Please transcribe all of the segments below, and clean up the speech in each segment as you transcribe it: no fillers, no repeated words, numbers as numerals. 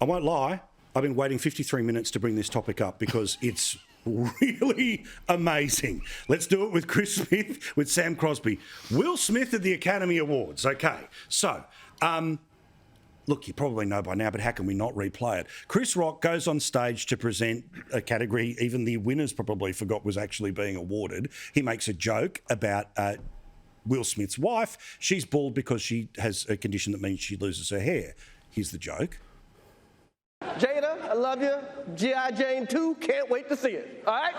I won't lie, I've been waiting 53 minutes to bring this topic up because it's really amazing. Let's do it with Chris Smith, with Sam Crosby. Will Smith at the Academy Awards. Okay, so, look, you probably know by now, but how can we not replay it? Chris Rock goes on stage to present a category even the winners probably forgot was actually being awarded. He makes a joke about Will Smith's wife. She's bald because she has a condition that means she loses her hair. Here's the joke. Jada, I love you. G.I. Jane 2, can't wait to see it. All right?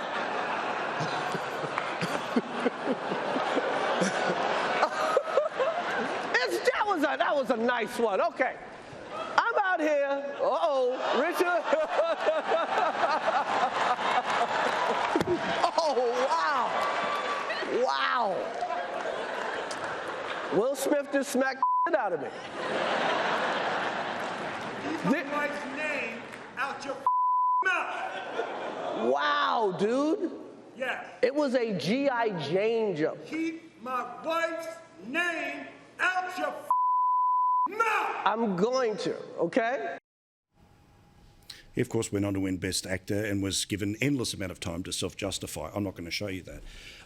That was a nice one. Okay. I'm out here. Richard. Oh, wow. Wow. Will Smith just smacked the out of me. Keep my wife's name out your mouth. Wow, dude. Yes. It was a G.I. Jane joke. Keep my wife's name out your mouth. I'm going to, okay? He, of course, went on to win Best Actor and was given endless amount of time to self-justify. I'm not going to show you that.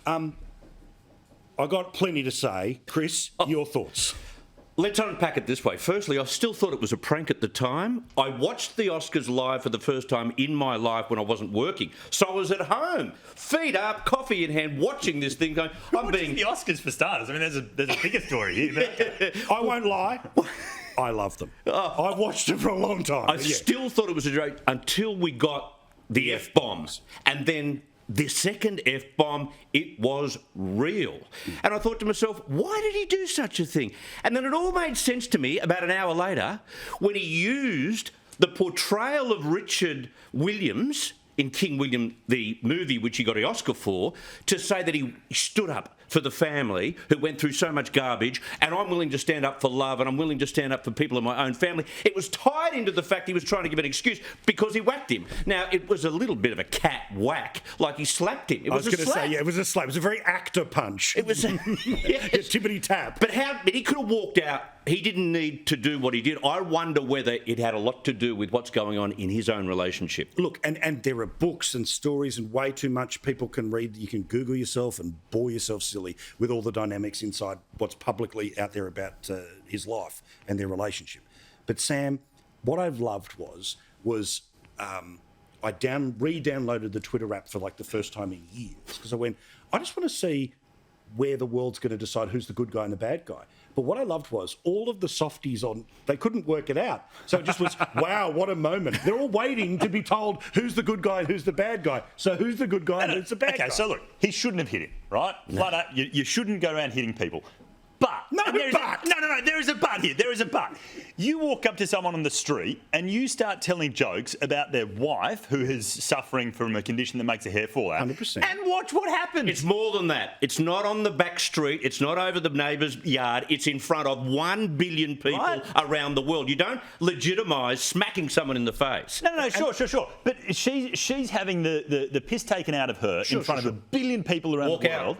I got plenty to say. Chris, your thoughts? Let's unpack it this way. Firstly, I still thought it was a prank at the time. I watched the Oscars live for the first time in my life when I wasn't working. So I was at home, feet up, coffee in hand, watching this thing going, I'm being... the Oscars for starters. I mean, there's a bigger story here. I won't lie. I love them. I've watched them for a long time. I still thought it was a joke until we got the F-bombs. And then the second F-bomb, it was real. And I thought to myself, why did he do such a thing? And then it all made sense to me about an hour later when he used the portrayal of Richard Williams in King William, the movie which he got an Oscar for, to say that he stood up for the family who went through so much garbage, and I'm willing to stand up for love, and I'm willing to stand up for people in my own family. It was tied into the fact he was trying to give an excuse because he whacked him. Now, it was a little bit of a cat whack, like he slapped him. It was I was going to say, it was a slap. It was a very actor punch. It was a tippity tap. But he could have walked out. He didn't need to do what he did. I wonder whether it had a lot to do with what's going on in his own relationship. Look, and there are books and stories and way too much people can read. You can Google yourself and bore yourself silly with all the dynamics inside what's publicly out there about his life and their relationship. But Sam, what I've loved was I re-downloaded the Twitter app for like the first time in years because I went, I just want to see where the world's going to decide who's the good guy and the bad guy. But what I loved was all of the softies they couldn't work it out. So it just was, wow, what a moment. They're all waiting to be told who's the good guy and who's the bad guy. So who's the good guy and who's the bad guy? Okay, so look, he shouldn't have hit him, right? No. Flat out, you shouldn't go around hitting people. But no, there is a but here. There is a but. You walk up to someone on the street and you start telling jokes about their wife who is suffering from a condition that makes her hair fall out. 100%. And watch what happens. It's more than that. It's not on the back street. It's not over the neighbour's yard. It's in front of 1 billion people around the world. You don't legitimise smacking someone in the face. No, sure. But she's having the piss taken out of her in front of 1 billion people around the world.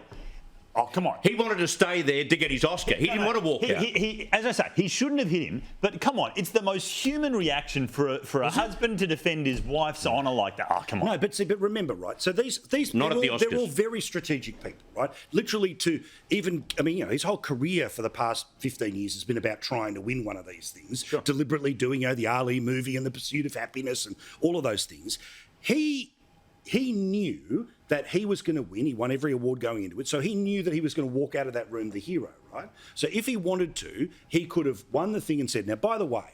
Oh, come on. He wanted to stay there to get his Oscar. He didn't want to walk out. As I say, he shouldn't have hit him. But come on, it's the most human reaction for a husband to defend his wife's honour like that. Oh, come on. No, but remember, right? So these not at the Oscars. They're all very strategic people, right? Literally to even, his whole career for the past 15 years has been about trying to win one of these things, deliberately doing, the Ali movie and The Pursuit of Happiness and all of those things. He knew that he was going to win. He won every award going into it. So he knew that he was going to walk out of that room the hero, right? So if he wanted to, he could have won the thing and said, now, by the way,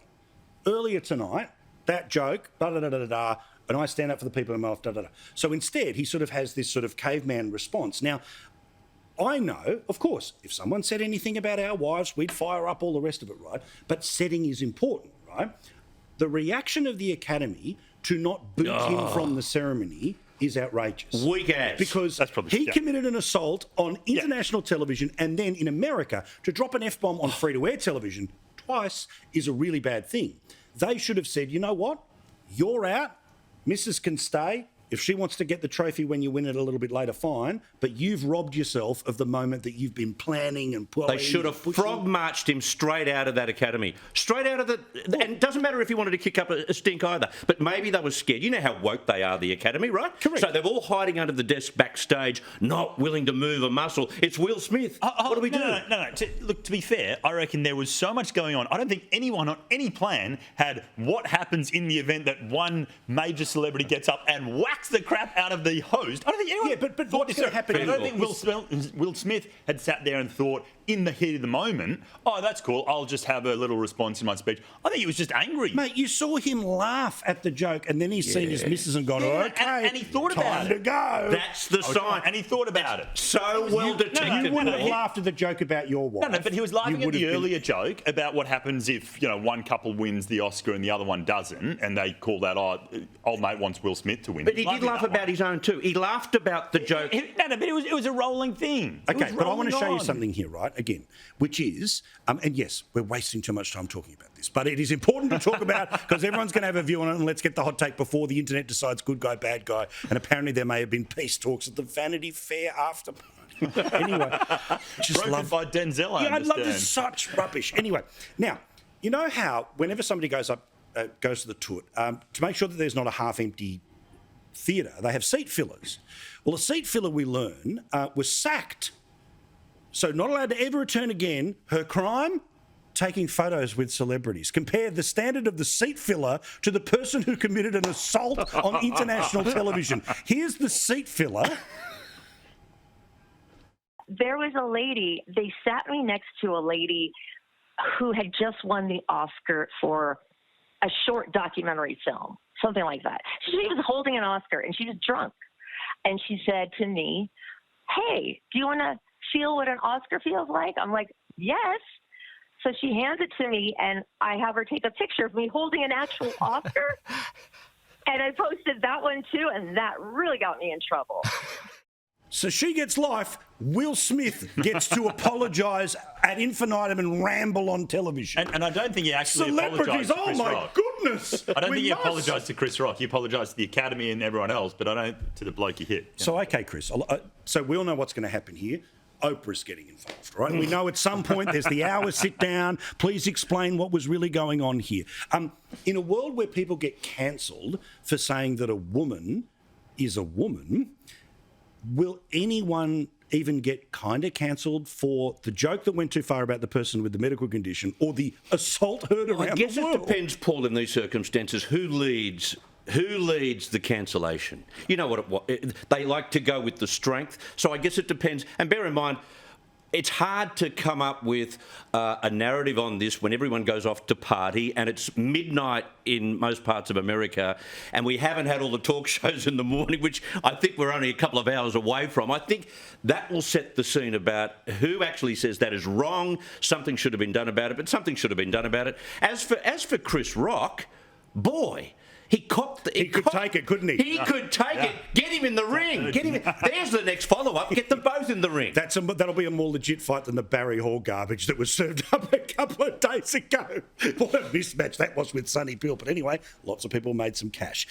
earlier tonight, that joke, da-da-da-da-da, and I stand up for the people in my life, da-da-da. So instead, he sort of has this sort of caveman response. Now, I know, of course, if someone said anything about our wives, we'd fire up all the rest of it, right? But setting is important, right? The reaction of the Academy to not boot him from the ceremony is outrageous. Weak ass. Because he committed an assault on international television, and then in America, to drop an F-bomb on free-to-air television twice is a really bad thing. They should have said, you know what? You're out. Mrs. can stay. If she wants to get the trophy when you win it a little bit later, fine. But you've robbed yourself of the moment that you've been planning and pulling. They should have frog marched him straight out of that academy. Straight out of the... And it doesn't matter if he wanted to kick up a stink either. But maybe they were scared. You know how woke they are, the academy, right? Correct. So they're all hiding under the desk backstage, not willing to move a muscle. It's Will Smith. What do we do? No. Look, to be fair, I reckon there was so much going on. I don't think anyone on any plan had what happens in the event that one major celebrity gets up and whacks the crap out of the host. I don't think anyone but thought what's going to happen? I don't think Will Smith had sat there and thought, in the heat of the moment, oh, that's cool, I'll just have a little response in my speech. I think he was just angry. Mate, you saw him laugh at the joke, and then he's seen his missus and gone, okay, and he thought about time to go. That's the sign. And he thought about it. So well detected. You wouldn't have laughed at the joke about your wife. No, but he was laughing You at the would have earlier joke about what happens if, one couple wins the Oscar and the other one doesn't, and they call that, old mate wants Will Smith to win. But he did laugh about his own too. He laughed about the joke. But it was a rolling thing. Okay, but I want to show you something here, right? Again, which is, and yes, we're wasting too much time talking about this, but it is important to talk about because everyone's going to have a view on it, and let's get the hot take before the internet decides good guy, bad guy. And apparently there may have been peace talks at the Vanity Fair after party. Anyway, just Brokered by Denzel, I I love understand. this, such rubbish. Anyway, now, you know how whenever somebody goes to the toot, to make sure that there's not a half-empty theatre, they have seat fillers. Well, a seat filler, we learn, was sacked. So not allowed to ever return again. Her crime? Taking photos with celebrities. Compare the standard of the seat filler to the person who committed an assault on international television. Here's the seat filler. There was a lady, they sat me next to a lady who had just won the Oscar for a short documentary film, something like that. She was holding an Oscar and she was drunk. And she said to me, hey, do you want to feel what an Oscar feels like? I'm like, yes. So she hands it to me, and I have her take a picture of me holding an actual Oscar. And I posted that one too, and that really got me in trouble. So she gets life. Will Smith gets to apologise ad infinitum and ramble on television. And I don't think he actually Celebrities, apologised to oh Chris my Rock. goodness. I don't think he must. apologised to Chris Rock. He apologised to the Academy and everyone else, but I don't to the bloke he hit. So, okay, Chris. So we all know what's going to happen here. Oprah's getting involved, right? We know at some point there's the hour sit down. Please explain what was really going on here. In a world where people get cancelled for saying that a woman is a woman, will anyone even get kind of cancelled for the joke that went too far about the person with the medical condition or the assault heard around the world? I guess it depends, Paul, in these circumstances, who leads the cancellation. You know what they like to go with the strength. So I guess it depends. And bear in mind, it's hard to come up with a narrative on this when everyone goes off to party and it's midnight in most parts of America and we haven't had all the talk shows in the morning, which I think we're only a couple of hours away from. I think that will set the scene about who actually says that is wrong, something should have been done about it, but something should have been done about it. As for Chris Rock, boy... He could take it, couldn't he? He could take it. Get him in the ring. Get him. There's the next follow-up. Get them both in the ring. That'll be a more legit fight than the Barry Hall garbage that was served up a couple of days ago. What a mismatch that was with Sonny Bill. But anyway, lots of people made some cash.